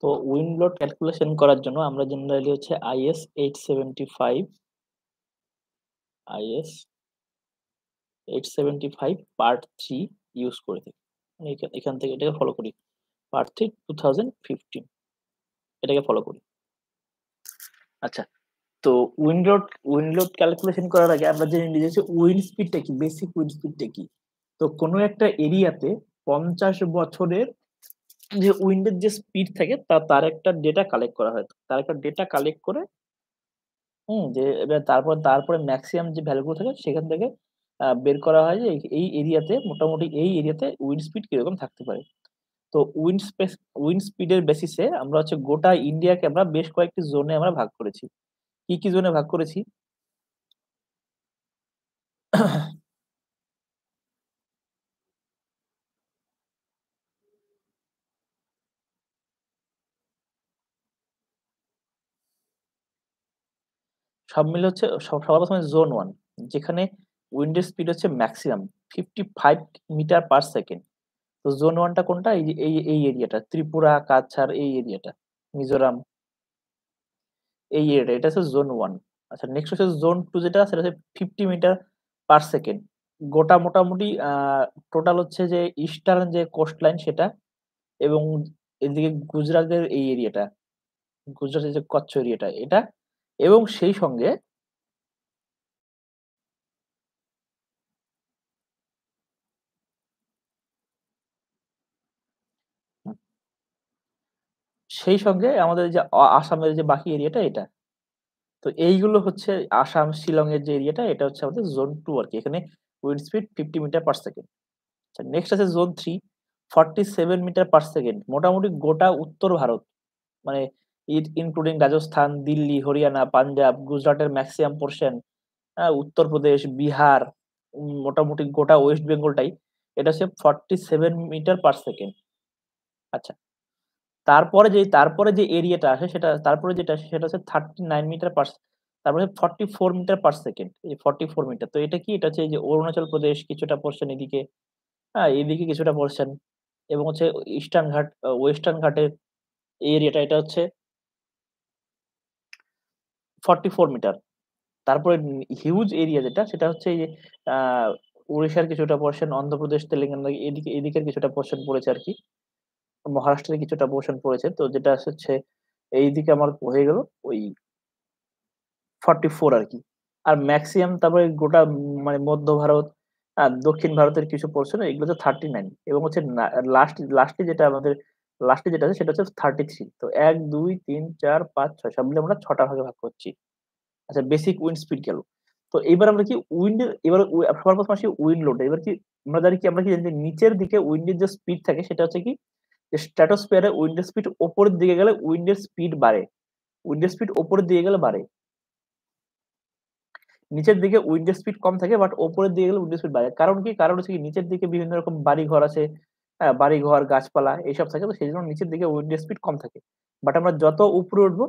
তো wind load calculation করার জন্য আমরা জেনারেলি হচ্ছে আইএস 875 আইএস 875 পার্ট 3 ইউজ করে থাকি। মানে এখান থেকে এটাকে ফলো করি। পার্ট 3 2015 এটাকে ফলো করি। আচ্ছা, তো উইন্ড লোড ক্যালকুলেশন করার আগে আমরা জেনে নিই যে উইন্ড স্পিডটা কি, বেসিক উইন্ড স্পিডটা কি। তো কোনো একটা এরিয়াতে 50 বছরের যে উইন্ডের যে স্পিড থাকে তার একটা ডেটা কালেক্ট করা হয়। তার একটা ডেটা কালেক্ট করে যে এবার তারপরে মেক্সিমাম যে ভ্যালু গুলো থাকে সেখান থেকে বের করা হয় যে এই এরিয়াতে মোটামুটি এই এরিয়াতে উইন্ড স্পিড কিরকম থাকতে পারে। তো উইন্ড স্পিডের বেসিসে আমরা হচ্ছে গোটা ইন্ডিয়াকে আমরা বেশ কয়েকটি জোনে আমরা ভাগ করেছি। কি জোনে ভাগ করেছি? সব মিলে হচ্ছে সবার ১ম এ জোন 1 যেখানে উইন্ডের স্পিড হচ্ছে মেক্সিমাম 55 মিটার পার সেকেন্ড। তো জোন 1 টা কোনটা? এই যে এই এরিয়াটা ত্রিপুরা, কাছাড় এই এরিয়াটা, মিজোরাম এই এরিয়াটা এটা হচ্ছে জোন 1। আচ্ছা নেক্সট হচ্ছে জোন 2 যেটা সেটা হচ্ছে 50 মিটার পার সেকেন্ড। গোটা মোটামুটি টোটাল হচ্ছে যে ইস্টার্ন যে কোস্ট লাইন সেটা এবং এদিকে গুজরাটের এই এরিয়াটা, গুজরাটের যে কচ্ছ এরিয়াটা এটা এবং সেই সঙ্গে সেই সঙ্গে আমাদের যে আসামের যে বাকি এরিয়াটা এটা। তো এইগুলো হচ্ছে আসাম, শিলং এর যে এরিয়াটা এটা হচ্ছে আমাদের জোন 2 আরকি। এখানে wind speed 50 meter per second. আচ্ছা নেক্সট আছে জোন 3 47 মিটার পার সেকেন্ড। মোটামুটি গোটা উত্তর ভারত মানে ইনক্লুডিং রাজস্থান, দিল্লি, হরিয়ানা, পাঞ্জাব, গুজরাটের মেক্সিমাম পোরশন, উত্তরপ্রদেশ, বিহার, মোটামুটি গোটা ওয়েস্ট বেঙ্গলটাই এটা হচ্ছে 47 মিটার পার সেকেন্ড। আচ্ছা তারপরে যে এরিয়াটা আসে তারপরে যেটা আসে সেটা হচ্ছে 39 মিটার পার তারপরে 44 মিটার পার সেকেন্ড। এই 44 মিটার। তো এটা কি? এটা হচ্ছে এই যে অরুণাচল প্রদেশ কিছুটা পোরশন এদিকে, হ্যাঁ? এদিকে কিছুটা পোরশন এবং হচ্ছে ইস্টার্ন ঘাট ওয়েস্টার্ন ঘাটের এই এরিয়াটা এটা হচ্ছে 44 মিটার। তারপরে হিউজ এরিয়া যেটা সেটা হচ্ছে এই যে আ ওড়িশার কিছুটা পোরশন, অন্ধ্রপ্রদেশ, তেলেঙ্গানা এদিকের কিছুটা পোরশন পড়েছে আরকি। মহারাষ্ট্রের কিছুটা পোরশন পড়েছে। তো যেটা হচ্ছে এইদিকে আমার হয়ে গেল ওই 44 আরকি। আর মেক্সিমাম তারপরে গোটা মানে মধ্য ভারত, দক্ষিণ ভারতের কিছু পোরশন এগুলো হচ্ছে 39 এবং হচ্ছে লাস্টে যেটা আমাদের লাস্টে যেটা আছে সেটা হচ্ছে 33। তো ১, ২, ৩, ৪, ৫, ৬ সব মিলে আমরা ৬ টা ভাগে ভাগ করছি। আচ্ছা বেসিক উইন্ড স্পিড গেল। তো এইবার আমরা কি উইন্ডের এবার সবার ১ম আসি উইন্ড লোড। এবার কি আমরা কি জানি যে নিচের দিকে উইন্ডের যে স্পিড থাকে সেটা হচ্ছে কি যে স্ট্র্যাটোস্ফিয়ার এ উইন্ডের স্পিড উপরের দিকে গেলে উইন্ডের স্পিড বাড়ে। উইন্ডের স্পিড উপরের দিকে গেলে বাড়ে। নিচের দিকে উইন্ডের স্পিড কম থাকে বাট উপরের দিকে গেলে উইন্ডের স্পিড বাড়ে। কারণ কি? কারণ হচ্ছে কি নিচের দিকে বিভিন্ন রকম বাড়িঘর আছে, হ্যাঁ? বাড়িঘর, গাছপালা এইসব থাকে তো সেইজন্য নিচের দিকে উইন্ডের স্পিড কম থাকে। বাট আমরা যত উপরে উঠবো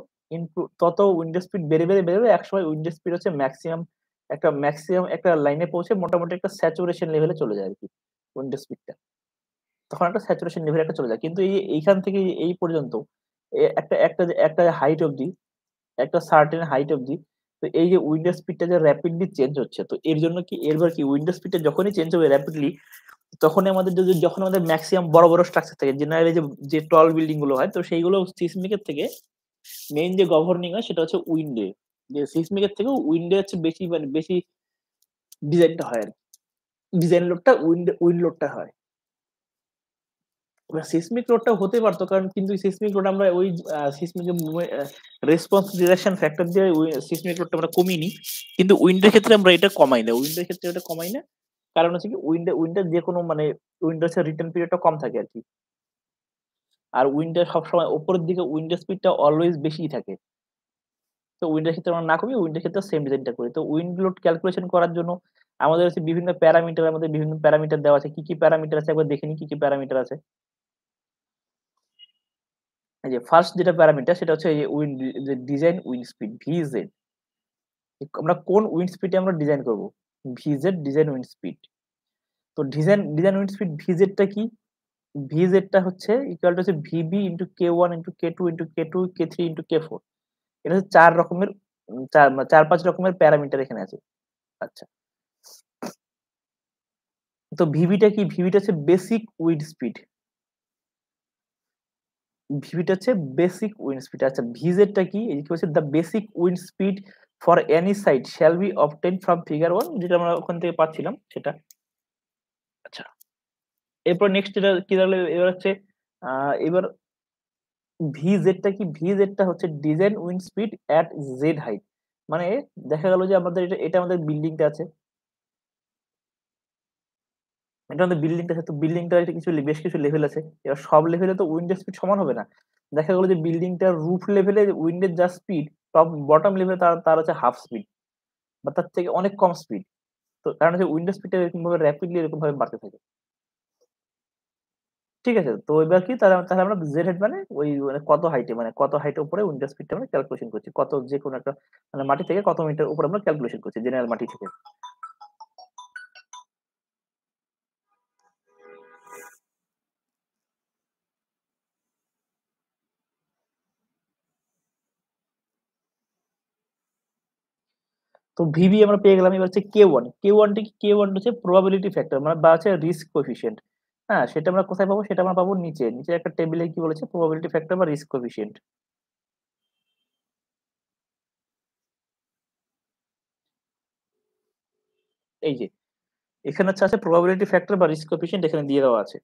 তত উইন্ডের স্পিড বেড়ে একসময় উইন্ডের স্পিড হচ্ছে ম্যাক্সিমাম একটা লাইনে পৌঁছে মোটামুটি একটা স্যাচুরেশন লেভেলে চলে যায় আরকি উইন্ডের স্পিডটা। তখন একটা স্যাচুরেশন লেভেলে একটা চলে যায়। কিন্তু এইখান থেকে এই পর্যন্ত একটা হাইট অব্দি একটা সার্টেন হাইট অব্দি। তো এই যে উইন্ডো স্পিডটা যে র‍্যাপিডলি চেঞ্জ হচ্ছে। তো এর জন্য কি এরপর কি উইন্ডো স্পিডটা যখনই চেঞ্জ হবে র‍্যাপিডলি তখনই আমাদের যখন আমাদের মেক্সিমাম বড় স্ট্রাকচার থাকে জেনারেলি যে টল বিল্ডিং গুলো হয় তো সেইগুলো সিসমিক এর থেকে মেইন যে গভর্নিং হয় সেটা হচ্ছে উইন্ডে। যে সিসমিক এর থেকেও উইন্ডে হচ্ছে বেশি মানে বেশি ডিজাইনটা হয় আরকি। ডিজাইন লোডটা উইন্ড লোডটা হয়। এবার সিসমিক লোডটাও হতে পারত কারণ কিন্তু সিসমিক লোড আমরা ওই সিসমিক এর রেসপন্স ডিরেকশন ফ্যাক্টর দিয়ে সিসমিক লোডটা আমরা কমিয়ে নিই। কিন্তু উইন্ডের ক্ষেত্রে আমরা এটা কমাই না। উইন্ডের ক্ষেত্রে এটা কমাই না। কারণ হচ্ছে কি উইন্ডের যেকোনো মানে উইন্ডোজ এর রিটার্ন পিরিয়ডটা কম থাকে আরকি। আর উইন্ডের সবসময় উপরের দিকে উইন্ডের স্পিডটা অলওয়েজ বেশিই থাকে। তো উইন্ডের ক্ষেত্রে আমরা না কমিয়ে উইন্ডের ক্ষেত্রে সেম ডিজাইনটা করি। তো উইন্ড লোড ক্যালকুলেশন করার জন্য আমাদের হচ্ছে বিভিন্ন প্যারামিটার আমাদের বিভিন্ন প্যারামিটার দেওয়া আছে। কি প্যারামিটার আছে একবার দেখে নিই কি প্যারামিটার আছে। এই যে ফার্স্ট যেটা প্যারামিটার সেটা হচ্ছে এই যে ডিজাইন উইন্ড স্পিড ভিজেড। আমরা কোন উইন্ড স্পিডে আমরা ডিজাইন করব? ভিজেড ডিজাইন উইন্ড স্পিড। তো ডিজাইন উইন্ড স্পিড ভিজেডটা কি? VZ টা হচ্ছে ইকুয়াল টু হচ্ছে VB into K1 into K2 into K2 K3 into K4। এটা হচ্ছে ৪ রকমের ৪-৫ রকমের প্যারামিটার এখানে আছে। আচ্ছা। তো VB টা কি? VB টা হচ্ছে বেসিক উইন্ড স্পিড। VB টা হচ্ছে বেসিক উইন্ড স্পিড। আচ্ছা VZ টা কি? এই যে হচ্ছে the basic wind speed for any site shall be obtained from figure 1 যেটা আমরা ওখান থেকে পাচ্ছিলাম সেটা। আচ্ছা। এরপর নেক্সট যেটা কি দাঁড়ালো এবার হচ্ছে আ এবার VZ টা কি? VZ টা হচ্ছে ডিজাইন উইন্ড স্পিড এট Z হাইট। মানে দেখা গেল যে আমাদের এটা আমাদের বিল্ডিংটা আছে। এটা আমাদের বিল্ডিংটা আছে। তো বিল্ডিংটার বেশ কিছু লেভেল আছে। এবার সব লেভেলে তো উইন্ডের স্পিড সমান হবে না। দেখা গেল যে বিল্ডিংটার রুফ লেভেলে উইন্ডের যা স্পিড বটম লেভেলে তার হচ্ছে হাফ স্পিড বা তার থেকে অনেক কম স্পিড। তো কারণ হচ্ছে উইন্ডের স্পিডটা এরকমভাবে র‍্যাপিডলি এরকমভাবে বাড়তে থাকে। ঠিক আছে? তো এবার কি তাহলে তাহলে আমরা জেড হেড মানে ওই মানে কত হাইটের উপরে উইন্ডের স্পিডটা আমরা ক্যালকুলেশন করছি। কত যেকোনো একটা মানে মাটি থেকে কত মিটার উপরে আমরা ক্যালকুলেশন করছি জেনারেল মাটি থেকে। তো ভিবি আমরা পেয়ে গেলাম। এবার হচ্ছে K1 K1 টা কি? K1 টা হচ্ছে প্রবাবিলিটি ফ্যাক্টর মানে বা হচ্ছে রিস্ক কোএফিশিয়েন্ট। হ্যাঁ? সেটা আমরা কোথায় পাবো? সেটা আমরা পাবো নিচে। নিচে একটা টেবলে কি বলেছে? প্রবাবিলিটি ফ্যাক্টর বা রিস্ক কোএফিশিয়েন্ট। এই যে এখানে হচ্ছে আছে প্রবাবিলিটি ফ্যাক্টর বা রিস্ক কোএফিশিয়েন্ট এখানে দিয়ে দেওয়া আছে।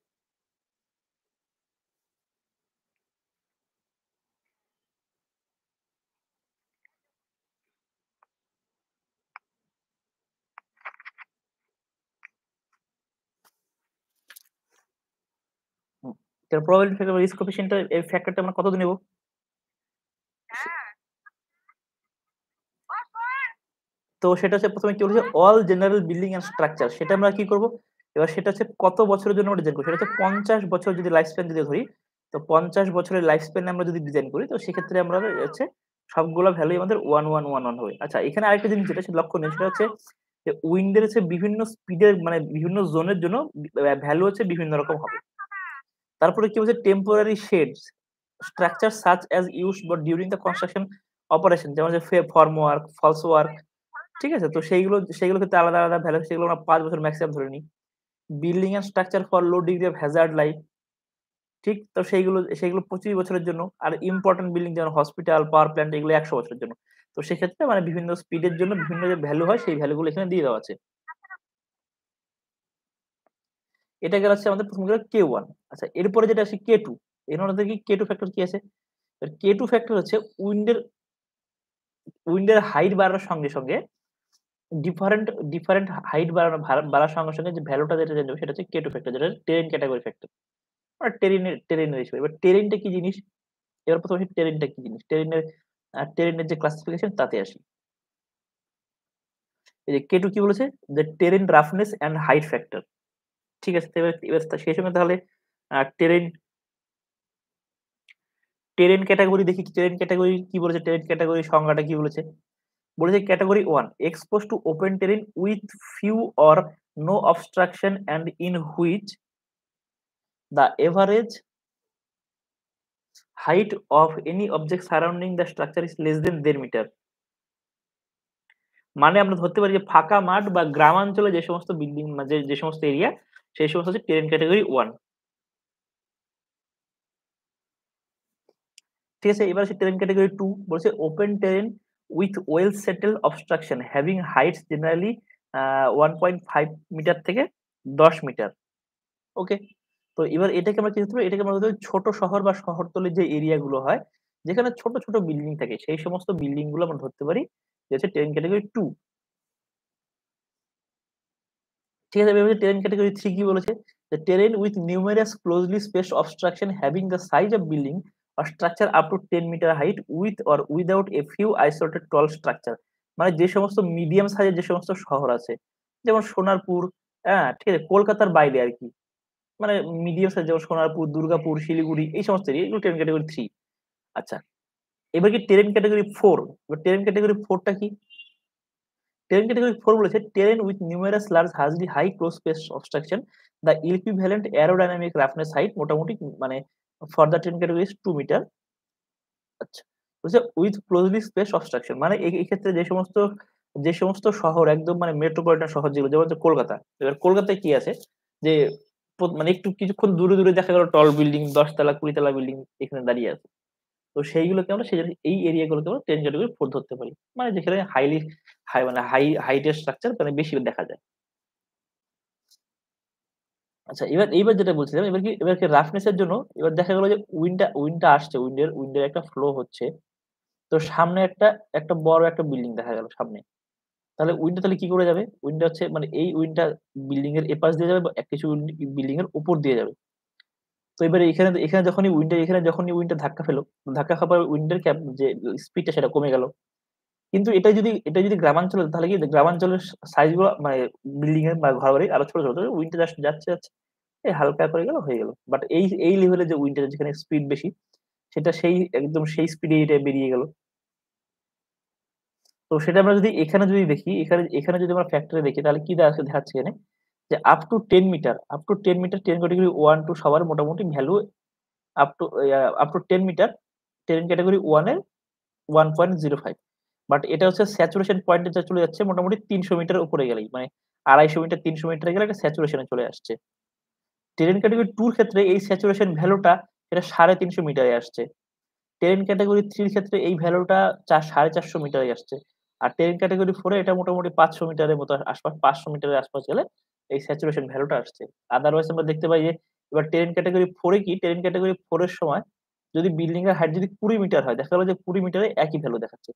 হুম। তাহলে প্রবাবিলিটি ফ্যাক্টর বা রিস্ক কোএফিশিয়েন্ট টা এই ফ্যাক্টরটা আমরা কত নেব? তো সেটা হচ্ছে ১ম এ কি বলেছে? All general building and structure সেটা আমরা কি করব? এবার সেটা হচ্ছে কত বছরের জন্য আমরা ডিজাইন করব? সেটা হচ্ছে ৫০ বছর যদি লাইফ স্প্যান যদি ধরি, তো ৫০ বছরের লাইফ স্প্যান এ আমরা যদি ডিজাইন করি, তো সেক্ষেত্রে আমরা হচ্ছে সবগুলা ভ্যালুই আমাদের 1111 হবে। আচ্ছা এখানে আরেকটা জিনিস যেটা সেটা লক্ষণীয় সেটা হচ্ছে যে উইন্ড এর হচ্ছে বিভিন্ন স্পিডের মানে বিভিন্ন জোনের জন্য ভ্যালু হচ্ছে বিভিন্ন রকম হবে। তারপরে কি বলছে? Temporary shades structure such as used for during the construction operation যেমন যে ফর্ম ওয়ার্ক, ফলস ওয়ার্ক ঠিক আছে? তো সেইগুলো ক্ষেত্রে আলাদা, আলাদা ভ্যালু সেগুলো আমরা ৫ বছর মেক্সিমাম ধরে নিই। Building and structure for low degree of Hazard life ঠিক? তো সেইগুলো ২৫ বছরের জন্য। আর ইম্পোর্টেন্ট বিল্ডিং যেমন হসপিটাল, পাওয়ার প্ল্যান্ট এগুলো ১০০ বছরের জন্য। তো সেক্ষেত্রে মানে বিভিন্ন স্পিডের জন্য বিভিন্ন যে ভ্যালু হয় সেই ভ্যালু গুলো এখানে দিয়ে দেওয়া আছে। এটা গেল হচ্ছে আমাদের ১ম গেল K1 আচ্ছা এরপরে যেটা আসি K2 এর মধ্যে কি K2 ফ্যাক্টর কি আছে? K2 ফ্যাক্টর হচ্ছে উইন্ডের হাইট বাড়ার সঙ্গে, সঙ্গে ডিফারেন্ট ডিফারেন্ট হাইট বাড়ার সঙ্গে, সঙ্গে যে ভ্যালুটা যেটা চেঞ্জ হবে সেটা হচ্ছে K2 ফ্যাক্টর যেটা টেরেন ক্যাটেগরি ফ্যাক্টর। আর টেরেনের রেশিও। এবার টেরেনটা কি জিনিস? এবার ১ম আসি টেরেনটা কি জিনিস? টেরেনের যে ক্লাসিফিকেশন তাতে আসি। এই যে K2 কি বলেছে? যে terrain roughness and height factor. ঠিক আছে? তো এবার সেই সঙ্গে তাহলে আ টেরেন টেরেন ক্যাটেগরি দেখি টেরেন ক্যাটেগরি কি বলেছে? টেরেন ক্যাটেগরির সংজ্ঞাটা কি বলেছে? বলেছে category 1 exposed to open terrain with few or no obstruction and in which the average height of any object surrounding the structure is less than ১.৫ meter. মানে আমরা ধরতে পারি যে ফাঁকা মাঠ বা গ্রামাঞ্চলে যে সমস্ত বিল্ডিং যে সমস্ত এরিয়া সেই সমস্ত হচ্ছে টেরেন ক্যাটেগরি 1 ঠিক আছে? এবার হচ্ছে টেরেন ক্যাটেগরি 2 বলছে open terrain with well settled obstruction having heights generally ১.৫ মিটার থেকে ১০ মিটার। ওকে। তো এবার এটাকে আমরা কি ধরতে পারি? এটাকে আমরা ধরতে পারি ছোট শহর বা শহরতলির যে এরিয়া গুলো হয়, যেখানে ছোট, ছোট বিল্ডিং থাকে সেই সমস্ত বিল্ডিং গুলো আমরা ধরতে পারি যে হচ্ছে টেরেন ক্যাটেগরি 2 ঠিক আছে? এবার টেরেন ক্যাটেগরি 3 কি বলেছে? The terrain with numerous closely spaced obstruction having the size of building or structure up to 10 meter height with or without a few isolated tall structure মানে যে সমস্ত মিডিয়াম সাইজের যে সমস্ত শহর আছে, যেমন সোনারপুর, হ্যাঁ? ঠিক আছে? কলকাতার বাইরে আরকি। মানে মিডিয়াম সাইজ যেমন সোনারপুর, দুর্গাপুর, শিলিগুড়ি এই সমস্ত এরিয়া এগুলো টেরেন ক্যাটেগরি 3 আচ্ছা। এবার কি টেরেন ক্যাটেগরি 4 এবার টেরেন ক্যাটেগরি 4 টা কি? টেরেন ক্যাটেগরি 4 বলেছে terrain with numerous large hazily high close space obstruction the equivalent aerodynamic roughness height মোটামুটি মানে for the terrain category is 2 metre. আচ্ছা। বলছে উইথ ক্লোজলি স্পেস অবস্ট্রাকশন মানে এই ক্ষেত্রে যে সমস্ত শহর একদম মানে মেট্রোপলিটন শহর যেগুলো যেমন হচ্ছে কলকাতা। এবার কলকাতায় কি আছে যে মানে একটু কিছুক্ষণ দূরে দেখা গেল টল বিল্ডিং ১০ তলা ২০ তলা বিল্ডিং এখানে দাঁড়িয়ে আছে। তো সেইগুলোকে আমরা সেই এই এরিয়া গুলোকে আমরা 10 ক্যাটেগরি 4 ধরতে পারি। মানে যেখানে হাইলি হাই মানে হাইটের স্ট্রাকচার মানে বেশি দেখা যায়। আচ্ছা এইবার যেটা বলছিলাম এবার কি রাফনেস এর জন্য এবার দেখা গেল যে উইন্ডটা আসছে উইন্ডের একটা ফ্লো হচ্ছে। তো সামনে একটা বড় একটা বিল্ডিং দেখা গেল সামনে। তাহলে উইন্ডটা তাহলে কি করে যাবে? উইন্ডটা হচ্ছে মানে এই উইন্ডটা বিল্ডিং এর এপাশ দিয়ে যাবে বা কিছু বিল্ডিং এর উপর দিয়ে যাবে। তো এবারে এখানে যখনই উইন্ডটা ধাক্কা খেলো, ধাক্কা খাওয়ার পর উইন্ডের যে স্পিডটা সেটা কমে গেল। কিন্তু এটা যদি গ্রামাঞ্চলে হতো তাহলে কি গ্রামাঞ্চলের সাইজ গুলো মানে বিল্ডিং এর বা ঘরবাড়ি আরো ছোট, ছোট। উইন্ডটা জাস্ট যাচ্ছে, এই হালকা করে গেল হয়ে গেল। বাট এই লেভেলে যে উইন্ডটা যেখানে স্পিড বেশি সেটা একদম সেই স্পিডে এটা বেরিয়ে গেল। তো সেটা আমরা যদি এখানে দেখি, এখানে যদি আমরা ফ্যাক্টরে দেখি তাহলে কি দেখাচ্ছে এখানে যে আপ টু 10 মিটার 10 ক্যাটেগরি 1 2 সবার মোটামুটি value up to 10 meter 10 category 1 এর 1.05 বাট এটা হচ্ছে স্যাচুরেশন পয়েন্টে চলে যাচ্ছে মোটামুটি ৩০০ মিটার উপরে গেলেই। মানে ২৫০ মিটার ৩০০ মিটারে গেলে এটা স্যাচুরেশন এ চলে আসছে। টেরেন ক্যাটেগরি 2 র ক্ষেত্রে এই স্যাচুরেশন ভ্যালুটা এটা ৩৫০ মিটারে আসছে। টেরেন ক্যাটেগরি 3 র ক্ষেত্রে এই ভ্যালুটা ৪৫০ মিটারে আসছে। আর টেরেন ক্যাটেগরি 4 এ এটা মোটামুটি ৫০০ মিটারের মতো আশপাশ ৫০০ মিটারের আশপাশ গেলে এই স্যাচুরেশন ভ্যালুটা আসছে। আদারওয়াইজ আমরা দেখতে পাই যে এবার টেরেন ক্যাটেগরি 4 এ কি টেরেন ক্যাটেগরি 4 এর সময় যদি বিল্ডিং এর হাইট যদি ২০ মিটার হয় দেখা গেল যে ২০ মিটারে একই ভ্যালু দেখাচ্ছে।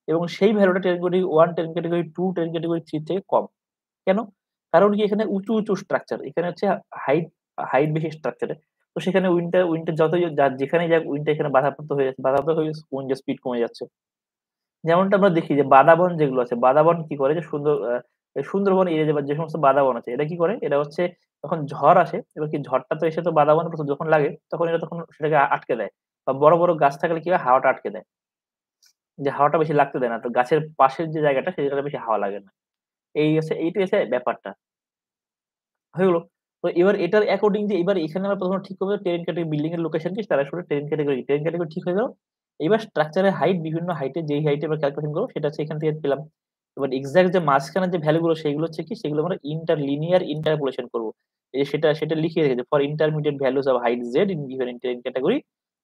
এবং সেই ভ্যালুটা terrain category 1, terrain category 2, terrain category 3 থেকে কম। কেন? কারণ কি এখানে উঁচু স্ট্রাকচার। এখানে হচ্ছে হাইট হাইট বেশি স্ট্রাকচারে। তো সেখানে উইন্ডটা যতই যেখানেই যাক উইন্ডটা এখানে বাধাপ্রাপ্ত হয়ে যাচ্ছে। বাধাপ্রাপ্ত হয়ে উইন্ডের স্পিড কমে যাচ্ছে। যেমনটা আমরা দেখি যে বাদাবন যেগুলো আছে, বাদাবন কি করে যে সুন্দরবন এরিয়া বা যে সমস্ত বাদাবন আছে এরা কি করে? এরা হচ্ছে যখন ঝড় আসে, এবার কি ঝড়টা তো এসে তো বাদাবনের উপর যখন লাগে তখন এরা সেটাকে আটকে দেয়। বা বড় গাছ থাকলে কি হয় হাওয়াটা আটকে দেয়। যে হাওয়াটা বেশি লাগতে দেয় না। তো গাছের পাশের যে জায়গাটা সেই জায়গাটায় বেশি হাওয়া লাগে না। এইটাই হচ্ছে ব্যাপারটা। হয়ে গেল। তো এবার এটার অ্যাকর্ডিং যে এবার এখানে আমরা ১ম এ ঠিক করব টেরেন ক্যাটেগরি বিল্ডিং এর লোকেশন কি তার আসলে টেরেন ক্যাটেগরি ঠিক হয়ে গেল। এবার স্ট্রাকচারের হাইট বিভিন্ন হাইটে যেই হাইটে আমরা ক্যালকুলেশন করব সেটা হচ্ছে এখান থেকে পেলাম। এবার এক্সাক্ট যে মাঝখানের যে ভ্যালু গুলো সেগুলো হচ্ছে কি সেগুলো আমরা লিনিয়ার ইন্টারপোলেশন করব। এই যে সেটা লিখে রেখেছি for intermediate values of height z in given in terrain category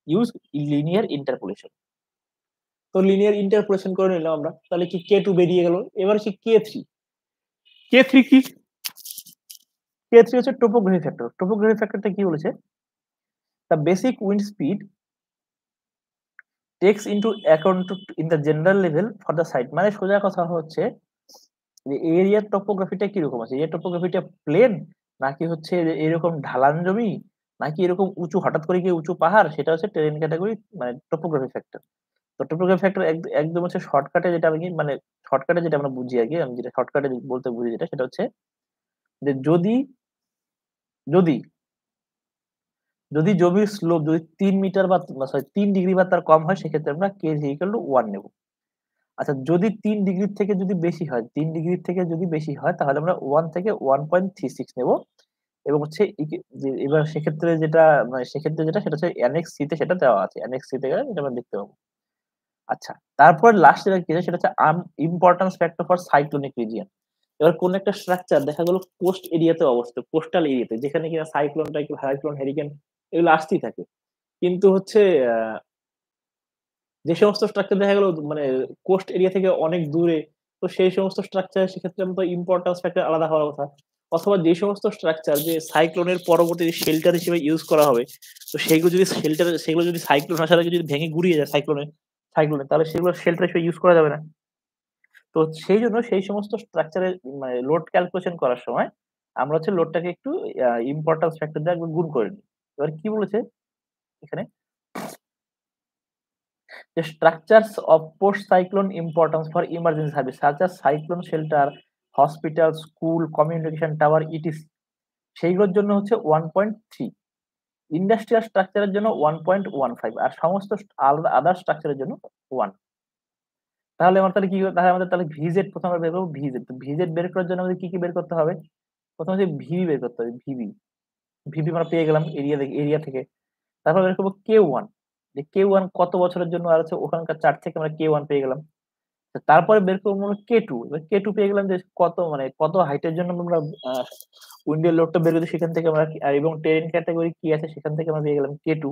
use linear interpolation. তো লিনিয়ার ইন্টারপোলেশন করে নিলাম আমরা। তাহলে কি K2 বেরিয়ে গেল। এবার হচ্ছে K3 কি? K3 হচ্ছে টোপোগ্রাফি ফ্যাক্টর। টোপোগ্রাফি ফ্যাক্টরটা কি বলেছে? The basic wind speed takes into account in the general level for the site মানে সোজা কথা হচ্ছে যে এরিয়ার টপোগ্রাফিটা কিরকম আছে? এরিয়ার টপোগ্রাফিটা প্লেন নাকি হচ্ছে যে এরকম ঢালান জমি নাকি এরকম উঁচু হঠাৎ করে গিয়ে উঁচু পাহাড় সেটা হচ্ছে টেরেন ক্যাটেগরি মানে টপোগ্রাফি ফ্যাক্টর। তো টোপোগ্রাফি ফ্যাক্টর একদম হচ্ছে শর্টকাটে যেটা আমরা বুঝি আরকি আমি যেটা শর্টকাটে বলতে বুঝি যেটা সেটা হচ্ছে যে যদি যদি জমির স্লোপ যদি ৩ মিটার বা সরি ৩ ডিগ্রি বা তার কম হয় সেক্ষেত্রে আমরা k is equal to 1 নেব। আচ্ছা যদি ৩ ডিগ্রির থেকে যদি বেশি হয়, ৩ ডিগ্রির থেকে যদি বেশি হয় তাহলে আমরা 1 থেকে 1.36 নেব। এবং হচ্ছে যে এবার সেক্ষেত্রে যেটা সেটা হচ্ছে এনেক্স সি তে সেটা দেওয়া আছে। এনেক্স সি তে গেলে এটা আমরা দেখতে পাবো। আচ্ছা তারপর লাস্ট যেটা কি আছে সেটা হচ্ছে importance factor for cyclonic region. এবার কোন একটা স্ট্রাকচার দেখা গেল কোস্ট এরিয়াতে অবস্থিত, কোস্টাল এরিয়াতে যেখানে কিনা সাইক্লোন, হ্যারিকেন এগুলো আসতেই থাকে। কিন্তু হচ্ছে আ যে সমস্ত স্ট্রাকচার দেখা গেল মানে কোস্ট এরিয়া থেকে অনেক দূরে, তো সেই সমস্ত স্ট্রাকচার সেক্ষেত্রে তো ইম্পোর্টেন্স ফ্যাক্টর আলাদা হওয়ার কথা। অথবা যে সমস্ত স্ট্রাকচার যে সাইক্লোনের পরবর্তী শেল্টার হিসেবে ইউস করা হবে, তো সেগুলো যদি সাইক্লোন আসার আগে যদি ভেঙে গুড়িয়ে যায় সাইক্লোনে তাহলে সেগুলো শেল্টার হিসেবে ইউস করা যাবে না। তো সেইজন্য সেই সমস্ত স্ট্রাকচারের মানে লোড ক্যালকুলেশন করার সময় আমরা হচ্ছে লোডটাকে একটু ইম্পোর্টেন্স ফ্যাক্টর দিয়ে একবার গুণ করে নিই। এবার কি বলেছে এখানে the structures of post-cyclone importance for emergency service such as cyclone shelter, hospital, school, communication tower, etc. সেইগুলোর জন্য হচ্ছে 1.3 ইন্ডাস্ট্রিয়াল স্ট্রাকচারের জন্য 1.15 আর সমস্ত আদার স্ট্রাকচারের জন্য 1 তাহলে আমার তাহলে কি তাহলে আমাদের তাহলে ভিজেড প্রথমে আমরা বের করবো ভিজেড। তো ভিজেড বের করার জন্য আমাদের কি বের করতে হবে? প্রথমে হচ্ছে ভিবি বের করতে হবে, ভিবি। ভিবি আমরা পেয়ে গেলাম এরিয়া থেকে। তারপর বের করবো K1, যে K1 কত বছরের জন্য আর হচ্ছে ওখানকার চার্ট থেকে আমরা K1 পেয়ে গেলাম। তো তারপরে বের করবো আমরা K2। এবার K2 পেয়ে গেলাম যে কত মানে কত হাইটের জন্য আমরা উইন্ডের লোডটা বের করছি সেখান থেকে আমরা এবং টেরেন ক্যাটাগরি কি আছে সেখান থেকে আমরা পেয়ে গেলাম K2।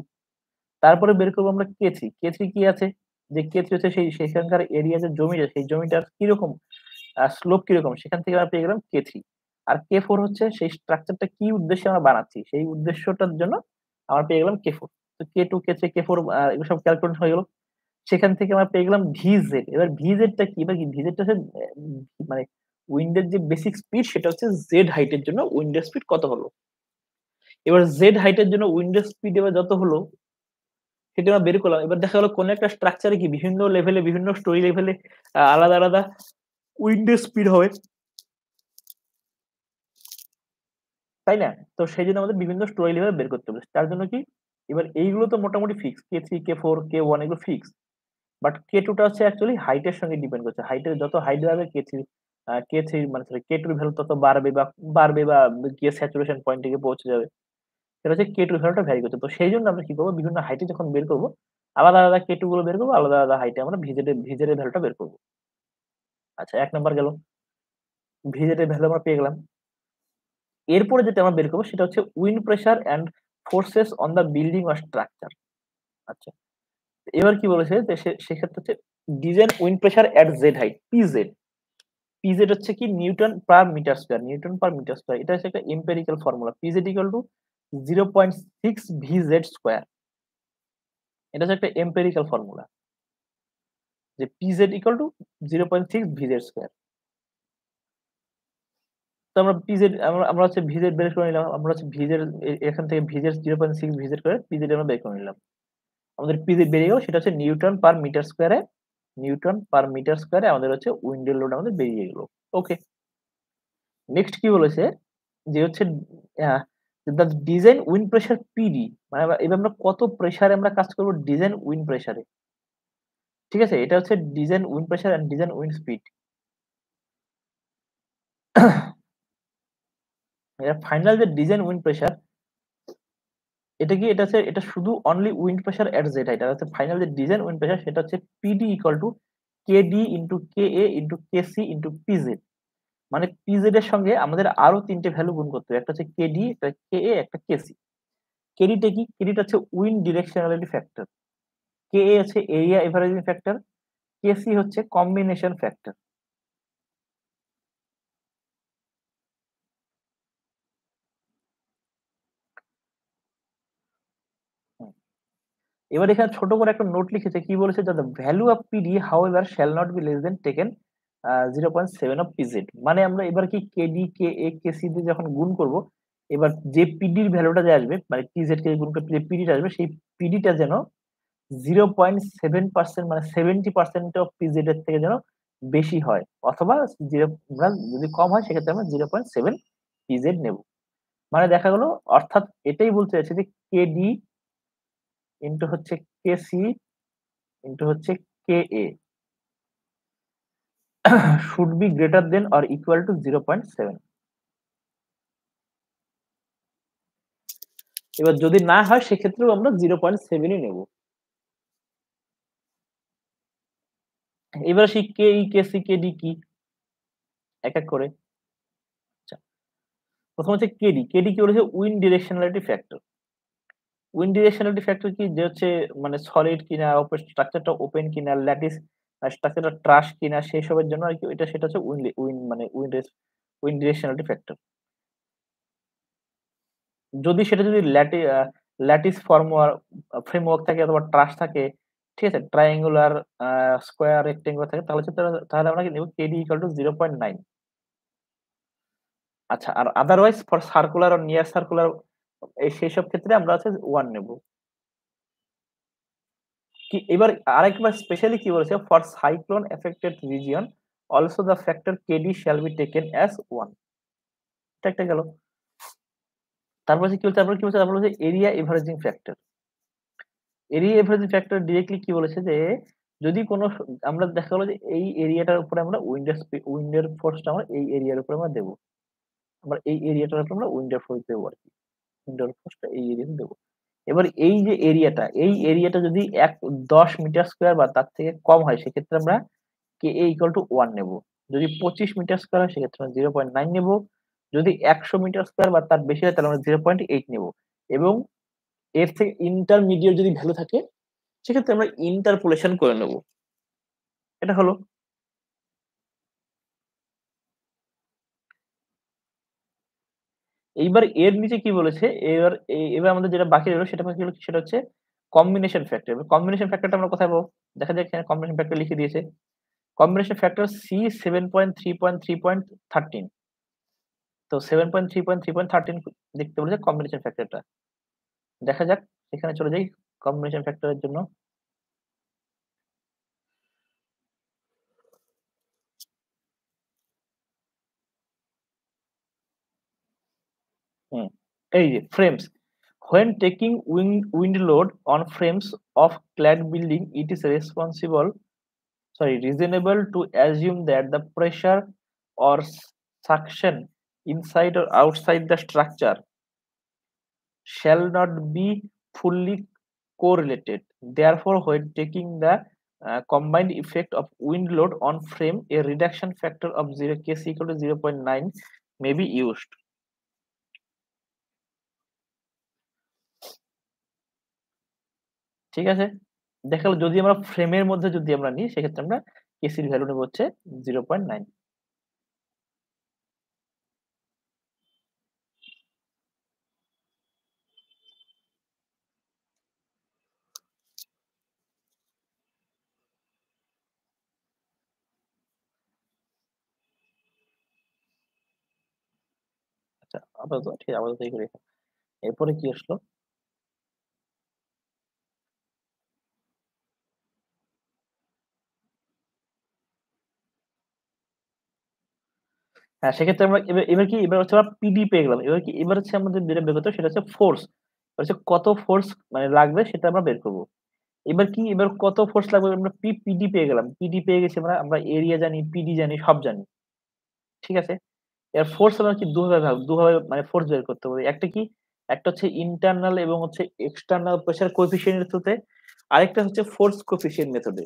তারপরে বের করবো আমরা K3। K3 কি আছে? যে K3 হচ্ছে সেখানকার এরিয়া যে জমিটা সেই জমিটার কিরকম স্লোপ কিরকম সেখান থেকে আমরা পেয়ে গেলাম K3। আর K4 হচ্ছে সেই স্ট্রাকচারটা কি উদ্দেশ্যে আমরা বানাচ্ছি সেই উদ্দেশ্যটার জন্য আমরা পেয়ে গেলাম K4। তো K2 K3 K4 এগুলো সব ক্যালকুলেট হয়ে গেল। সেখান থেকে আমরা পেয়ে গেলাম ভিজেড। এবার ভিজেডটা কি? এবার কি ভিজেডটা হচ্ছে মানে উইন্ডের যে বেসিক স্পিড সেটা হচ্ছে জেড হাইটের জন্য উইন্ডের স্পিড কত হলো। এবার জেড হাইটের জন্য উইন্ডের স্পিড এবার যত হলো সেটা আমরা বের করলাম। এবার দেখা গেল কোন একটা স্ট্রাকচারে কি বিভিন্ন লেভেলে বিভিন্ন স্টোরি লেভেলে আলাদা আলাদা উইন্ডের স্পিড হবে, তাই না? তো সেইজন্য আমাদের বিভিন্ন স্টোরি লেভেল বের করতে হবে। তার জন্য কি এবার এইগুলো তো মোটামুটি ফিক্স। K3 K4 K1 এগুলো ফিক্স। বাট K2 টা হচ্ছে অ্যাকচুয়ালি হাইট এর সঙ্গে ডিপেন্ড করছে। হাইটের যত হাইট বাড়বে K3 মানে সরি K2 এর ভ্যালু তত বাড়বে বা গিয়ে স্যাচুরেশন পয়েন্ট এ গিয়ে পৌঁছে যাবে। সেটা হচ্ছে K2 এর ভ্যালুটা ভ্যারি করছে। তো সেইজন্য আমরা কি করব বিভিন্ন হাইটে যখন বের করব আলাদা আলাদা K2 গুলো বের করব, আলাদা আলাদা হাইটে আমরা ভিজেড এর ভ্যালুটা বের করব। আচ্ছা ১ নাম্বার গেল। ভিজেড এর ভ্যালু আমরা পেয়ে গেলাম। এরপরে যেটা আমরা বের করব সেটা হচ্ছে wind pressure and forces on the building or structure. আচ্ছা। এবার কি বলেছে যে সেক্ষেত্রে হচ্ছে design wind pressure at Z height PZ. PZ হচ্ছে কি newton per meter square, newton per meter square. এটা হচ্ছে একটা empirical formula. PZ equal to 0.6 VZ square. এটা হচ্ছে একটা এম্পিরিক্যাল ফর্মুলা যে PZ equal to 0.6 VZ square. তো আমরা পিজেড আমরা হচ্ছে ভিজেড বের করে নিলাম। আমরা হচ্ছে ভিজেড এখান থেকে ভিজেড 0.6 ভিজেড করে পিজেড আমরা বের করে নিলাম। আমাদের পিজেড বেরিয়ে গেল সেটা হচ্ছে নিউটন পার মিটার স্কয়ারে। নিউটন পার মিটার স্কয়ারে আমাদের হচ্ছে উইন্ডের লোড আমাদের বেরিয়ে গেল। ওকে। নেক্সট কি বলেছে যে হচ্ছে the design wind pressure PD, মানে এবার আমরা কত প্রেসারে আমরা কাজ করব ডিজাইন উইন্ড প্রেসারে। ঠিক আছে? এটা হচ্ছে design wind pressure and design wind speed. এর ফাইনাল যে ডিজাইন উইন্ড প্রেসার এটা কি? এটা শুধু only wind pressure at Z height. আর হচ্ছে ফাইনাল যে ডিজাইন উইন্ড প্রেসার সেটা হচ্ছে PD equal to KD into KA into KC into PZ. মানে পিজেড এর সঙ্গে আমাদের আরো ৩ টে ভ্যালু গুণ করতে হবে। একটা হচ্ছে কেডি, একটা কেএ, একটা কেসি। কেডিটা কি? কেডিটা হচ্ছে উইন্ড ডিরেকশনালিটি ফ্যাক্টর। কেএ হচ্ছে এরিয়া এভারেজিং ফ্যাক্টর। কেসি হচ্ছে কম্বিনেশন ফ্যাক্টর। এবার এখানে ছোট করে একটা নোট লিখেছে কি বলেছে যে the value of PD however shall not be less than taken 0.7 of PZ. মানে আমরা এবার কি কেডি কে এ কেসি দিয়ে যখন গুণ করব এবার যে পিডির ভ্যালুটা যে আসবে মানে পিজেড কে গুণ করে যে পিডিটা আসবে সেই পিডিটা যেন 0.7% মানে 70% অফ পিজেড এর থেকে যেন বেশি হয়, অথবা জিরো যদি কম হয় সেক্ষেত্রে আমরা 0.7 পিজেড নেব। মানে দেখা গেল অর্থাৎ এটাই বলতে চাইছে যে কেডি ইন্টু হচ্ছে কেসি ইন্টু হচ্ছে KA should be greater than or equal to 0.7। এবার যদি না হয় সেক্ষেত্রেও আমরা 0.7ই নেব। এবার সেই কে ই কেসি কেডি কি এক এক করে। আচ্ছা, প্রথম হচ্ছে কেডি। কেডি কি বলেছে? Wind directionality factor. Wind directionality factor কি? যে হচ্ছে মানে সলিড কিনা, স্ট্রাকচারটা ওপেন কিনা, ল্যাটিস স্ট্রাকচারটা ট্রাস কিনা সেসবের জন্য আর কি এটা সেটা হচ্ছে উইন্ড মানে উইন্ড ডিরেকশনালিটি ফ্যাক্টর। যদি সেটা যদি ল্যাটিস ফ্রেমওয়ার্ক থাকে অথবা ট্রাস থাকে, ঠিক আছে? ট্রায়াঙ্গুলার, স্কয়ার, রেক্টেঙ্গুলার থাকে তাহলে হচ্ছে তাহলে আমরা কি নেব কেডি ইকুয়াল টু 0.9। আচ্ছা, আর otherwise for circular or near circular সেইসব ক্ষেত্রে আমরা হচ্ছে 1 নেব। কি এবার আরেকবার স্পেশালি কি বলেছে? For cyclone affected region also the factor KD shall be taken as 1। এটা একটা গেল। তারপর হচ্ছে কি বলছে? তারপর বলেছে area এভারেজিং factor. Area এভারেজিং factor directly কি বলেছে যে যদি কোনো আমরা দেখা গেল যে এই এরিয়াটার উপরে আমরা উইন্ডের ফোর্সটা আমরা এই এরিয়ার উপরে আমরা দেব। আমরা এই এরিয়াটার উপরে আমরা উইন্ডের ফোর্স দেব আরকি। উইন্ডের ফোর্সটা এই এরিয়াতে দেব। এবার এই যে এরিয়াটা, এই এরিয়াটা যদি ১ ১০ মিটার স্কয়ার বা তার থেকে কম হয় সেক্ষেত্রে আমরা KA = 1 নেব। যদি ২৫ মিটার স্কয়ার হয় সেক্ষেত্রে আমরা 0.9 নেব। যদি ১০০ মিটার স্কয়ার বা তার বেশি হয় তাহলে আমরা 0.8 নেব। এবং এর থেকে ইন্টারমিডিয়েট যদি ভ্যালু থাকে সেক্ষেত্রে আমরা ইন্টারপোলেশন করে নেব। এটা হলো। এইবার এর নিচে কি বলেছে? এবার আমাদের যেটা বাকি রইল সেটা বাকি হলো কি? সেটা হচ্ছে কম্বিনেশন ফ্যাক্টর। এবার কম্বিনেশন ফ্যাক্টরটা আমরা কোথায় পাবো? দেখা যাক এখানে কম্বিনেশন ফ্যাক্টর লিখে দিয়েছে। কম্বিনেশন ফ্যাক্টর C 7.3.3.13 তো 7.3.3.13 দেখতে বলেছে কম্বিনেশন ফ্যাক্টরটা। দেখা যাক এখানে চলে যাই কম্বিনেশন ফ্যাক্টরের জন্য। হুম, এই যে frames. When taking wind load on frames of clad building, it is reasonable to assume that the pressure or suction inside or outside the structure shall not be fully correlated. Therefore, when taking the combined effect of wind load on frame, a reduction factor of 0 Kc equal to 0.9 may be used. ঠিক আছে? দেখা গেল যদি আমরা ফ্রেমের মধ্যে যদি আমরা নিই সেক্ষেত্রে আমরা কেসির ভ্যালু নেব হচ্ছে 0.9। আচ্ছা আপাতত এই করে। এরপরে কি আসলো? হ্যাঁ, সেক্ষেত্রে আমরা এবার হচ্ছে আমরা পিডি পেয়ে গেলাম। এবার হচ্ছে আমাদের যেটা বের করতে হবে সেটা হচ্ছে ফোর্স। হচ্ছে কত ফোর্স মানে লাগবে সেটা আমরা বের করব। এবার কত ফোর্স লাগবে আমরা পিডি পেয়ে গেলাম। পিডি পেয়ে গেছি আমরা এরিয়া জানি, পিডি জানি, সব জানি। ঠিক আছে? এর ফোর্স আমরা কি দুভাবে মানে ফোর্স বের করতে পারি। একটা কি? একটা হচ্ছে ইন্টারনাল এবং হচ্ছে এক্সটার্নাল প্রেসার কোএফিসিয়েন্ট এর থ্রুতে। আরেকটা হচ্ছে ফোর্স কোএফিসিয়েন্ট মেথডে।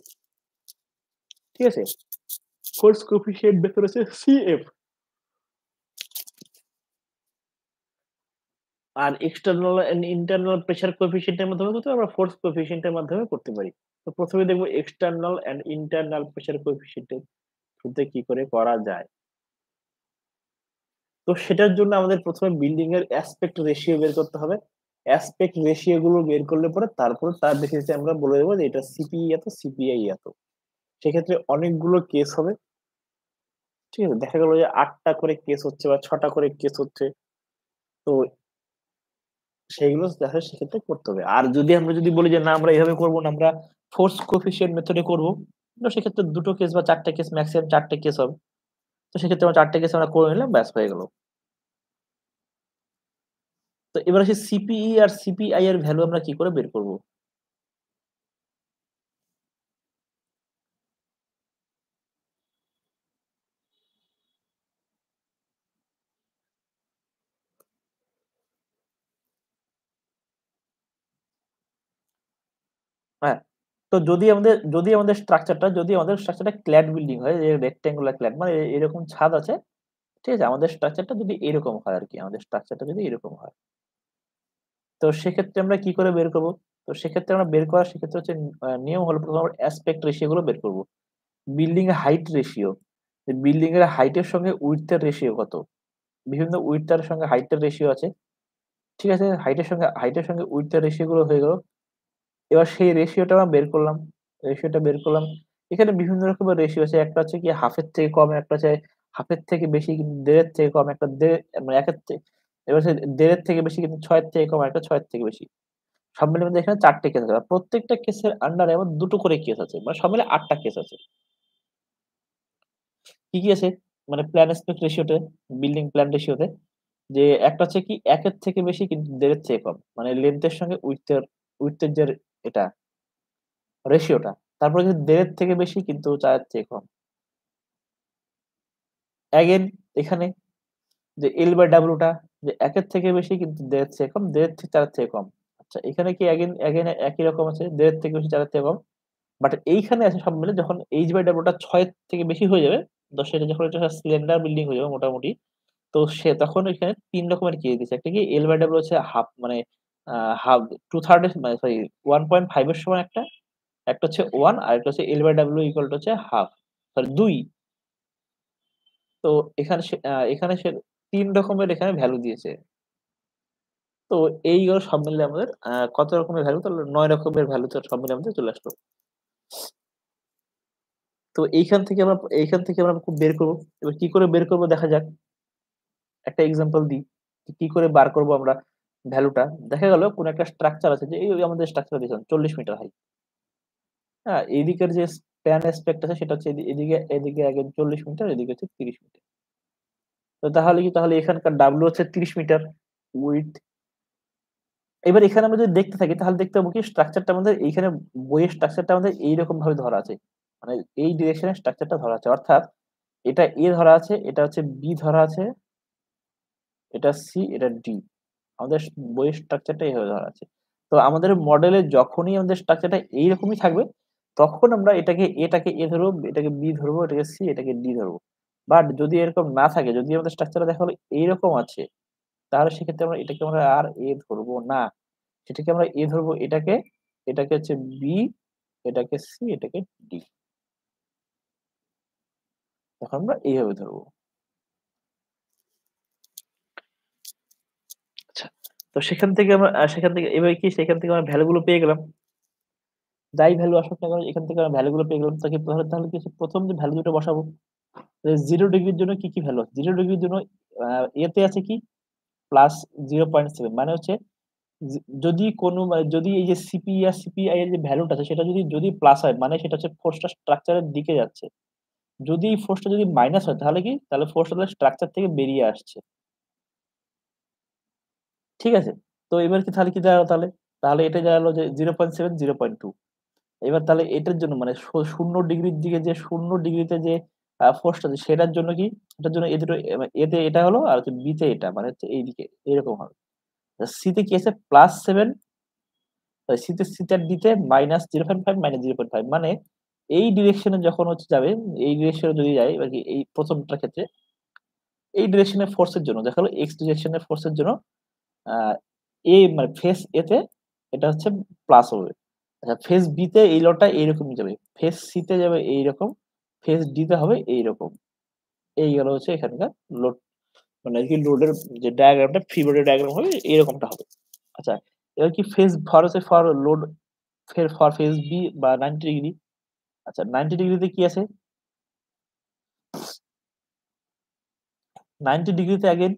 ঠিক আছে? ফোর্স কোএফিসিয়েন্ট মেথড হচ্ছে সিএফ। আর external and internal pressure coefficient এর মাধ্যমে কিন্তু আমরা ফোর্স কোএফিসিয়েন্ট এর মাধ্যমে করতে পারি। তো ১ম এ দেখব external and internal pressure coefficient এর থ্রুতে কি করে করা যায়। তো সেটার জন্য আমাদের ১ম এ বিল্ডিং এর অ্যাসপেক্ট রেশিও বের করতে হবে। অ্যাসপেক্ট রেশিও গুলো বের করলে পরে তারপর তার বেসিসে আমরা বলে দেব যে এটা সিপিই এত, সিপিআই এত। সেক্ষেত্রে অনেকগুলো কেস হবে। ঠিক আছে? দেখা গেল যে ৮ টা করে কেস হচ্ছে বা ৬ টা করে কেস হচ্ছে। তো সেইগুলো দেখা সেক্ষেত্রে করতে হবে। আর আমরা যদি বলি যে না আমরা এভাবে করব না, আমরা ফোর্স কোএফিসিয়েন্ট মেথড এ করব। তো সেক্ষেত্রে ২ টো কেস বা ৪ টা কেস মেক্সিমাম ৪ টা কেস হবে। তো সেক্ষেত্রে আমরা ৪ টা কেস আমরা করে নিলাম ব্যাস হয়ে গেল। তো এবার আসি সিপিই আর সিপিআই এর ভ্যালু আমরা কি করে বের করব? হ্যাঁ? তো যদি আমাদের স্ট্রাকচারটা ক্ল্যাড বিল্ডিং হয়, যে রেক্টেঙ্গুলার ক্ল্যাড মানে এরকম ছাদ আছে, ঠিক আছে? আমাদের স্ট্রাকচারটা যদি এরকম হয় আরকি, আমাদের স্ট্রাকচারটা যদি এরকম হয়। তো সেক্ষেত্রে আমরা কি করে বের করব? তো সেক্ষেত্রে আমরা বের করার সেক্ষেত্রে হচ্ছে নিয়ম হলো ১ম আমরা অ্যাসপেক্ট রেশিও গুলো বের করব। বিল্ডিং এর হাইট রেশিও, যে বিল্ডিং এর হাইট এর সঙ্গে উইডথ এর রেশিও কত? বিভিন্ন উইডথ এর সঙ্গে হাইট এর রেশিও আছে। ঠিক আছে? হাইট এর সঙ্গে উইডথ এর রেশিও গুলো হয়ে গেল। এবার সেই রেশিওটা আমরা বের করলাম। রেশিওটা বের করলাম। এখানে বিভিন্ন রকমের রেশিও আছে। একটা হচ্ছে কি হাফ এর থেকে কম, একটা হচ্ছে হাফ এর থেকে বেশি কিন্তু ১.৫ এর থেকে কম, একটা মানে ১ এর থেকে এবার হচ্ছে ১.৫ এর থেকে বেশি কিন্তু ৬ এর থেকে কম, একটা ৬ এর থেকে বেশি। সব মিলে আমাদের এখানে ৪ টে কেস আছে। আর প্রত্যেকটা কেসের আন্ডারে আবার ২ টো করে কেস আছে। মানে সব মিলে ৮ টা কেস আছে। কি আছে? মানে প্ল্যান অ্যাসপেক্ট রেশিওতে, বিল্ডিং প্ল্যান রেশিওতে যে একটা হচ্ছে কি ১ এর থেকে বেশি কিন্তু ১.৫ এর চেয়ে কম। মানে লেংথ এর সঙ্গে উইডথ এর যে এটা রেশিওটা। তারপরে কিন্তু ১.৫ এর থেকে বেশি কিন্তু ৪ এর থেকে কম। অ্যাগেইন এখানে যে L/W টা যে ১ এর থেকে বেশি কিন্তু ১.৫ এর থেকে কম, ১.৫ এর থেকে ৪ এর থেকে কম। আচ্ছা এখানে কি অ্যাগেইন একই রকম আছে ১.৫ এর থেকে বেশি ৪ এর থেকে কম। বাট এইখানে আছে সব মিলে যখন H/W টা ৬ এর থেকে বেশি হয়ে যাবে, তো সেটা যখন এটা সিলিন্ডার বিল্ডিং হয়ে যাবে মোটামুটি, তো সে তখন এখানে ৩ রকমের কেস দিছে। একটা কি L/W হচ্ছে হাফ মানে আ হাফ 2/3 এর মানে সরি ১.৫ এর সমান একটা, একটা হচ্ছে ১ আরেকটা হচ্ছে L/W ইকুয়াল টু হচ্ছে হাফ সরি ২। তো এখানে সে ৩ রকমের এখানে ভ্যালু দিয়েছে। তো এইগুলো সব মিলে আমাদের কত রকমের ভ্যালু? তাহলে ৯ রকমের ভ্যালু তো সব মিলে আমাদের চলে আসলো। তো এইখান থেকে আমরা খুব বের করব। এবার কি করে বের করব দেখা যাক। একটা এক্সাম্পল দিই। কি করে বার করব আমরা ভ্যালুটা। দেখা গেল কোন একটা স্ট্রাকচার আছে যে এই আমাদের স্ট্রাকচার দিয়েছিলাম ৪০ মিটার হাই। হ্যাঁ? এইদিকের যে স্প্যান অ্যাসপেক্ট আছে সেটা হচ্ছে এদিকে আগে ৪০ মিটার, এদিকে হচ্ছে ৩০ মিটার। তো তাহলে এখানকার W হচ্ছে ৩০ মিটার উইডথ। এবার এখানে আমরা যদি দেখতে থাকি তাহলে দেখতে পাবো কি স্ট্রাকচারটা আমাদের এইখানে বইয়ের স্ট্রাকচারটা আমাদের এইরকম ভাবে ধরা আছে। মানে এই ডিরেকশন এ স্ট্রাকচারটা ধরা আছে। অর্থাৎ এটা A ধরা আছে, এটা হচ্ছে B ধরা আছে, এটা C, এটা D। আমাদের বইয়ের স্ট্রাকচারটা এভাবে ধরা আছে। তো আমাদের মডেলে যখনই আমাদের স্ট্রাকচারটা এইরকমই থাকবে, তখন আমরা এটাকে A ধরবো, এটাকে B ধরবো, এটাকে C, এটাকে D ধরবো। বাট যদি এরকম না থাকে, যদি আমাদের স্ট্রাকচারটা দেখা হলো এইরকম আছে, তাহলে সেক্ষেত্রে এটাকে আমরা আর A ধরবো না। সেটাকে আমরা A ধরবো এটাকে হচ্ছে B, এটাকে C, এটাকে D। তখন আমরা এইভাবে ধরবো। আচ্ছা। তো সেখান থেকে এবার কি সেখান থেকে আমরা ভ্যালু গুলো পেয়ে গেলাম। যাই ভ্যালু আসুক না কেন এখান থেকে আমরা ভ্যালু গুলো পেয়ে গেলাম। তাহলে কি হচ্ছে ১ম যে ভ্যালু দুটো বসাবো। 0 ডিগ্রির জন্য কি ভ্যালু আছে? 0 ডিগ্রির জন্য আ A তে আছে কি? প্লাস 0.7 মানে হচ্ছে যদি কোনো যদি এই যে সিপি আর সিপিআই এর যে ভ্যালুটা আছে সেটা যদি প্লাস হয় মানে সেটা হচ্ছে ফোর্সটা স্ট্রাকচার এর দিকে যাচ্ছে। যদি এই ফোর্সটা যদি মাইনাস হয় তাহলে কি? তাহলে ফোর্সটা তাহলে স্ট্রাকচার থেকে বেরিয়ে আসছে। ঠিক আছে? তো এবার কি তাহলে কি দাঁড়ালো তাহলে? তাহলে এটা দাঁড়ালো যে 0.7, 0.2 এবার তাহলে এটার জন্য মানে ০ ডিগ্রির দিকে যে ০ ডিগ্রিতে যে ফোর্সটা আছে সেটার জন্য কি? এটার জন্য এ দুটো এ তে এটা হলো আর হচ্ছে বি তে এটা মানে হচ্ছে এইদিকে এরকম হবে। সি তে কি আছে? +7 সি তে আর ডি তে -0.5 -0.5 মানে এই ডিরেকশন এ যখন হচ্ছে যাবে, এই ডিরেকশন এ যদি যায় এবার কি এই ১ম টার ক্ষেত্রে এই ডিরেকশন এর ফোর্স এর জন্য দেখা গেল এক্স ডিরেকশন এর ফোর্স এর জন্য আ মানে ফেজ এ তে এটা হচ্ছে প্লাস হবে। আচ্ছা ফেজ বি তে এই লটা এইরকমই যাবে। ফেজ সি তে যাবে এইরকম, ফেজ ডি তে হবে এইরকম। এই গেল হচ্ছে এখানকার লোড মানে আরকি লোডের যে ডায়াগ্রামটা ফ্রি বডি ডায়াগ্রাম হবে এরকমটা হবে। আচ্ছা এবার কি ফেজ ফর হচ্ছে for load for phase B বা 90 ডিগ্রি। আচ্ছা 90 ডিগ্রিতে কি আছে? 90 ডিগ্রিতে এগেইন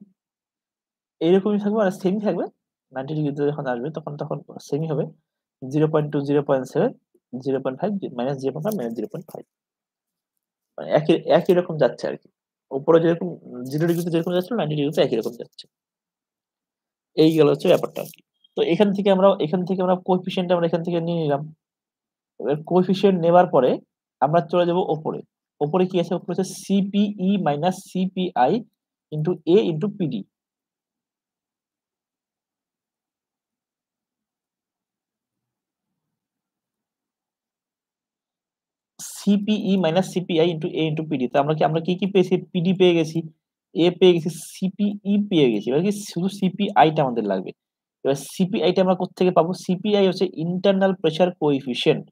এইরকমই থাকবে আর সেমই থাকবে। 90 ডিগ্রিতে যখন আসবে তখন সেমই হবে। 0.2, 0.7, 0.5 -0.5 -0.5 মানে একই রকম যাচ্ছে আরকি। উপরে যেরকম 0 ডিগ্রিতে যেরকম যাচ্ছিল 90 ডিগ্রিতে একই রকম যাচ্ছে। এই গেল হচ্ছে ব্যাপারটা আরকি। তো এখান থেকে আমরা কোএফিসিয়েন্ট আমরা এখান থেকে নিয়ে নিলাম। এবার কোএফিসিয়েন্ট নেবার পরে আমরা চলে যাব ওপরে। ওপরে কি আছে? ওপরে হচ্ছে CPE minus CPI into A into PD. CPE minus CPI into A into PD. তো আমরা কি পেয়েছি? পিডি পেয়ে গেছি, এ পেয়ে গেছি, সিপিই পেয়ে গেছি। এবার কি শুধু সিপিআই টা আমাদের লাগবে। এবার সিপিআই টা আমরা কোত্থেকে পাবো? সিপিআই হচ্ছে ইন্টারনাল প্রেশার কোএফিসিয়েন্ট।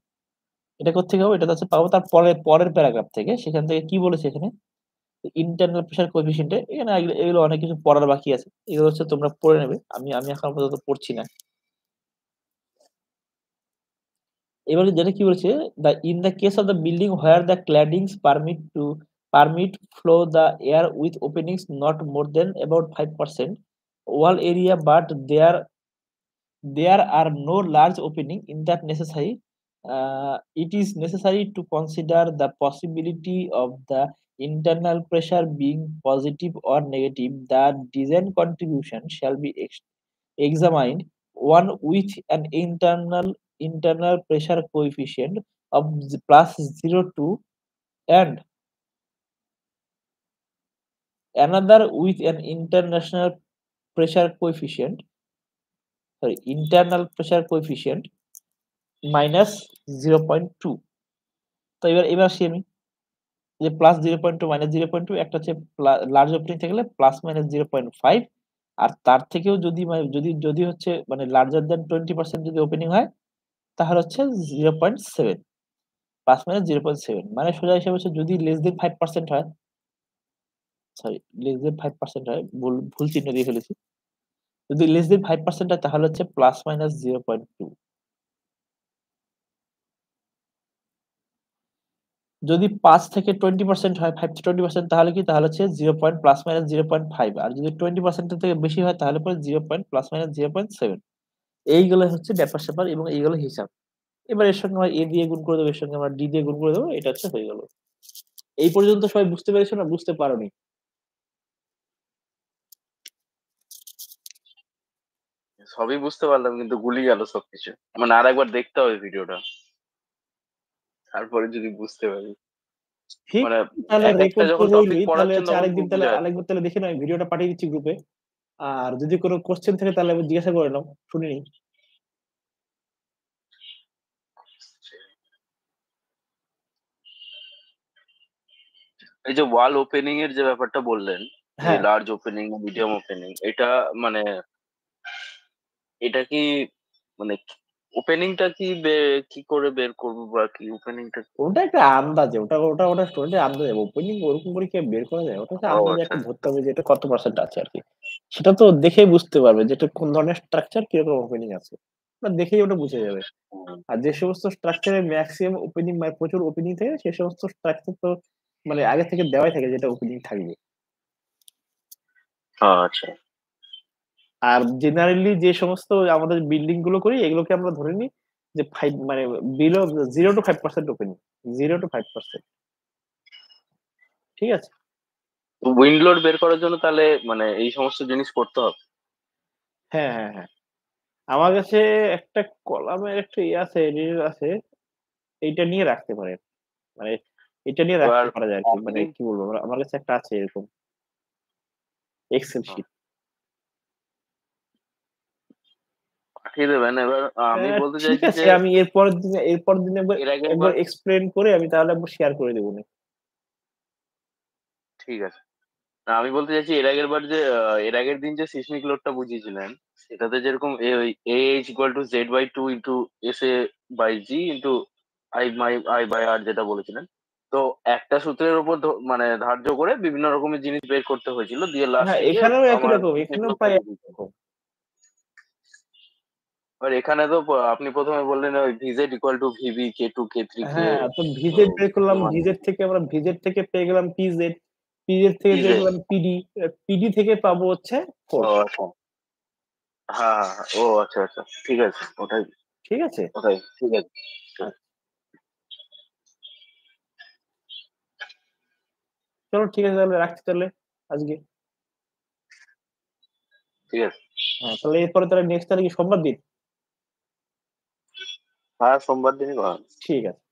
এটা কোত্থেকে পাবো? এটা হচ্ছে পাবো তার পরের প্যারাগ্রাফ থেকে। সেখান থেকে কি বলেছে এখানে? ইন্টারনাল প্রেশার কোএফিসিয়েন্ট এ এখানে এগুলো অনেক কিছু পড়ার বাকি আছে। এগুলো হচ্ছে তোমরা পড়ে নেবে। আমি আমি এখন আপাতত পড়ছি না। এবারে যেটা কি বলেছে, in the case of the building where the claddings permit flow the air with openings not more than about 5% wall area but there are no large opening in that necessary it is necessary to consider the possibility of the internal pressure being positive or negative. The design contribution shall be examined one with an internal pressure coefficient of plus 0 to and another with an internal pressure coefficient minus 0.2. তো এবার আসি আমি যে plus 0.2 minus 0.2 একটা হচ্ছে large opening থেকে গেলে plus minus 0.5 আর তার থেকেও যদি যদি হচ্ছে মানে লার্জার দ্যান 20% যদি ওপেনিং হয় তাহলে হচ্ছে 0.7 প্লাস মাইনাস 0.7 মানে সোজা হিসাবে হচ্ছে যদি লেস দেন 5% হয়, সরি লেস দেন 5% হয়, ভুল চিহ্ন দিয়ে ফেলেছি। যদি লেস দেন 5% হয় তাহলে হচ্ছে প্লাস মাইনাস 0.2। যদি 5 থেকে 20% হয়, 5 to 20% তাহলে কি? তাহলে হচ্ছে 0 পয়েন্ট প্লাস মাইনাস 0.5 আর যদি 20% এর থেকে বেশি হয় তাহলে পরে 0 পয়েন্ট প্লাস মাইনাস 0.7। এইগুলো হচ্ছে ব্যাপার-স্যাপার এবং এইগুলো হিসাব। এবার এর সঙ্গে আমরা a দিয়ে গুণ করে দেবো, এর সঙ্গে আমরা d দিয়ে গুণ করে দেবো। এটা হচ্ছে হয়ে গেল। এই পর্যন্ত সবাই বুঝতে পেরেছো না বুঝতে পারোনি? সবই বুঝতে পারলাম কিন্তু গুলিয়ে গেল সবকিছু। মানে আরেকবার দেখতে হবে ভিডিওটা। তারপরে যদি বুঝতে পারি। ঠিক মানে তাহলে একেকটা রেকর্ড তো যখন টপিক রইলই। তাহলে পড়াচ্ছেন হচ্ছে তখন আরেকদিন বুঝে তাহলে যায়। আরেকবার তাহলে দেখে নাও, ভিডিওটা পাঠিয়ে দিচ্ছি গ্রুপে। আর যদি কোনো কোশ্চেন থাকে তাহলে জিজ্ঞাসা করে নাও, শুনে নিই। এই যে ওয়াল ওপেনিং এর যে ব্যাপারটা বললেন, যে হ্যাঁ, লার্জ ওপেনিং, মিডিয়াম ওপেনিং, এটা মানে এটা কি মানে ওপেনিংটা কি করে বের করবো বা কি ওপেনিংটা? ওটা একটা আন্দাজে, ওটা ওটা ওটা স্টুডেন্টের আন্দাজে। ওপেনিং ওরকম করে কি আর বের করা যায়? ওটা হচ্ছে ও আন্দাজে আচ্ছা। একটা ধরতে হবে যে এটা কত পার্সেন্ট আছে আরকি। সেটা তো দেখেই বুঝতে পারবে যে এটা কোন ধরনের স্ট্রাকচার, কিরকম ওপেনিং আছে। ওটা দেখেই ওটা বুঝে যাবে। হুম, আর যে সমস্ত স্ট্রাকচারে মেক্সিমাম ওপেনিং মানে প্রচুর ওপেনিং থাকে সে সমস্ত স্ট্রাকচার তো মানে আগে থেকে দেওয়াই থাকে যেটা ওপেনিং থাকবে। আচ্ছা। আর জেনারেলি যে সমস্ত আমাদের বিল্ডিং গুলো করি এগুলোকে আমরা ধরে নিই যে 5 মানে বিলো 0 to 5% ওপেনিং। 0 to 5%। ঠিক আছে? উইন্ড লোড বের করার জন্য তাহলে মানে এই সমস্ত জিনিস করতে হবে। হ্যাঁ, হ্যাঁ, হ্যাঁ। আমার কাছে একটা কলামের একটা ইয়ে আছে, রিল আছে। এইটা নিয়ে রাখতে পারেন। মানে এটা নিয়ে এবার রাখতে পারা যায় আরকি। মানে আপনি কি বলবো? আমার কাছে একটা আছে এরকম এক্সেল শিট। পাঠিয়ে দেবেন। এবার আমি বলতে ঠিক চাইছি আছে, যে আমি এরপরের দিনে একবার এর আগের একবার বার এক্সপ্লেইন করে আমি তাহলে একবার শেয়ার করে দেবনে। ঠিক আছে। না, আমি বলতে চাইছি এর আগের দিন যে সিসমিক লোডটা বুঝিয়েছিলেন, সেটাতে যেরকম A H equal to Z by two into S A by G into I by R যেটা বলেছিলেন। তো একটা সূত্রের উপর মানে ধার্য করে বিভিন্ন রকমের জিনিস বের করতে হয়েছিল, দিয়ে হ্যাঁ, লাস্টে গিয়ে এখানেও একই আমার রকম। সিসমিক এখানেও লোডটা প্রায় দিয়ে একই দিয়েছেন। রকম। আর এখানে তো আপনি প্রথমে বললেন ওই VZ equal to VB K two K three K হ্যাঁ, তো ভিজেড বের করলাম। মানে ভিজেড থেকে পেয়ে গেলাম পিজেড। পিজেড থেকে পেয়ে ইজেড। গেলাম পিডি। পিডি থেকে পাবো হচ্ছে ও ফোর্স। আচ্ছা। হ্যাঁ, হ্যাঁ, হ্যাঁ। ও আচ্ছা, আচ্ছা, ঠিক আছে। ওটাই, ঠিক আছে? ওটাই ঠিক আছে। ঠিক আচ্ছা, চলো ঠিক আছে তাহলে রাখছি তাহলে আজকে। ঠিক আছে। হ্যাঁ, তাহলে এরপরে তাহলে নেক্সট তাহলে কি সোমবার দিন? হ্যাঁ, সোমবার দিনই করা। ঠিক আছে।